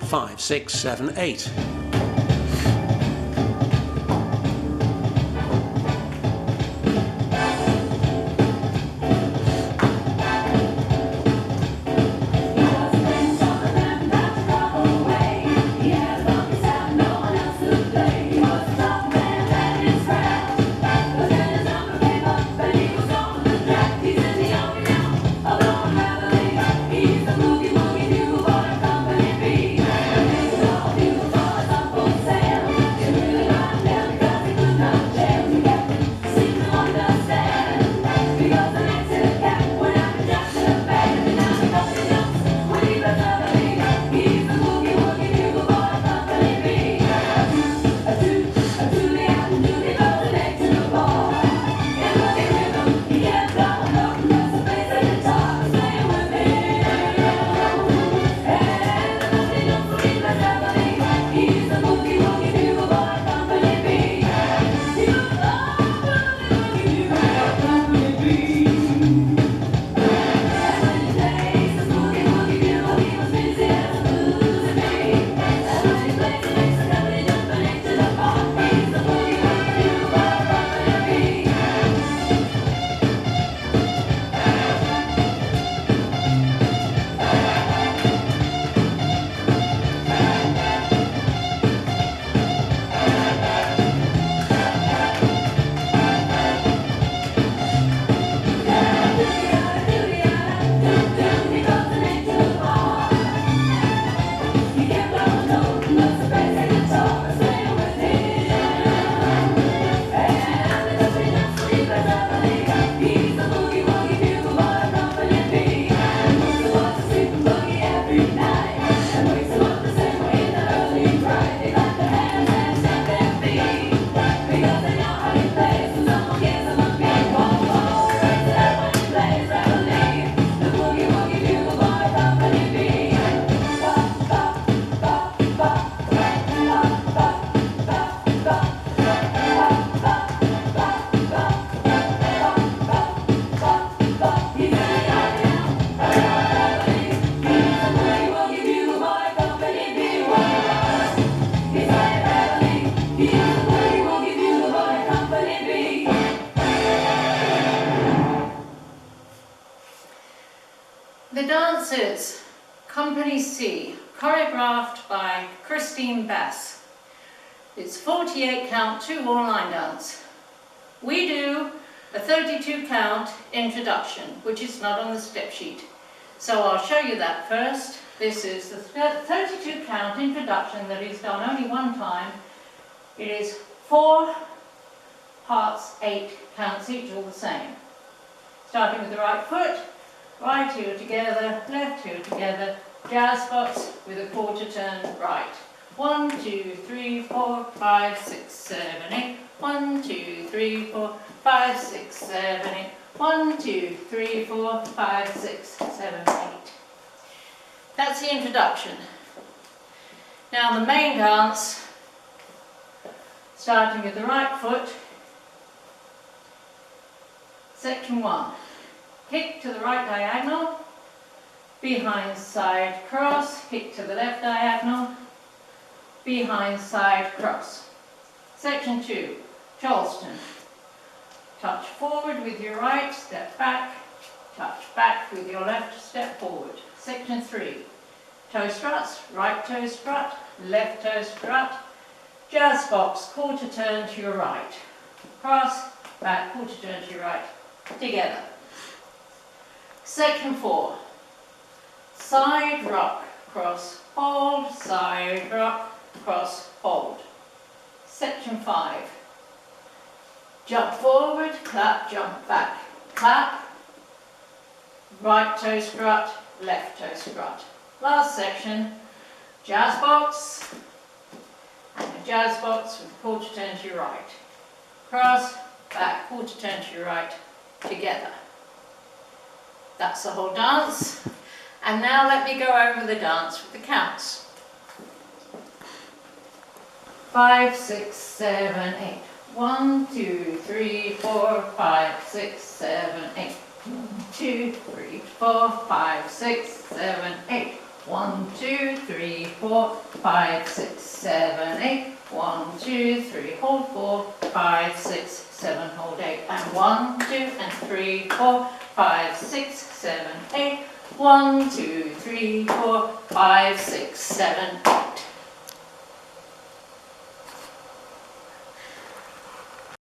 5, 6, 7, 8. The dance is Company C, choreographed by Bass. It's 48 count 2-4 line dance. We do a 32 count introduction, which is not on the step sheet. So I'll show you that first. This is the 32 count introduction that is done only one time. It is 4 parts, 8 counts each, all the same. Starting with the right foot, right heel together, left heel together, jazz box with a quarter turn right. 1, 2, 3, 4, 5, 6, 7, 8. 1, 2, 3, 4, 5, 6, 7, 8. 1, 2, 3, 4, 5, 6, 7, 8. That's the introduction. Now the main dance, starting with the right foot, section 1. Kick to the right diagonal, behind side cross, kick to the left diagonal, behind side cross. Section 2, Charleston. Touch forward with your right, step back, touch back with your left, step forward. Section 3, toe struts, right toe strut, left toe strut, jazz box, quarter turn to your right. Cross, back, quarter turn to your right, together. Section 4, side rock, cross, hold, side rock, cross, hold. Section 5, jump forward, clap, jump back, clap, right toe strut, left toe strut. Last section, jazz box, and a jazz box with quarter turn to your right. Cross, back, quarter turn to your right, together. That's the whole dance. And now let me go over the dance with the counts. 5, 6, 7, 8. 1, 2, 3, 4, 5, 6, 7, 8. 1, 2, 3, 4, 5, 6, 7, 8. 1, 2, 3, 4, 5, 6, 7, 8. 1, 2, 3, hold 4, 5, 6, 7, hold 8. And 1, 2, and 3, 4, 5, 6, 7, 8. 1, 2, 3, 4, 5, 6, 7,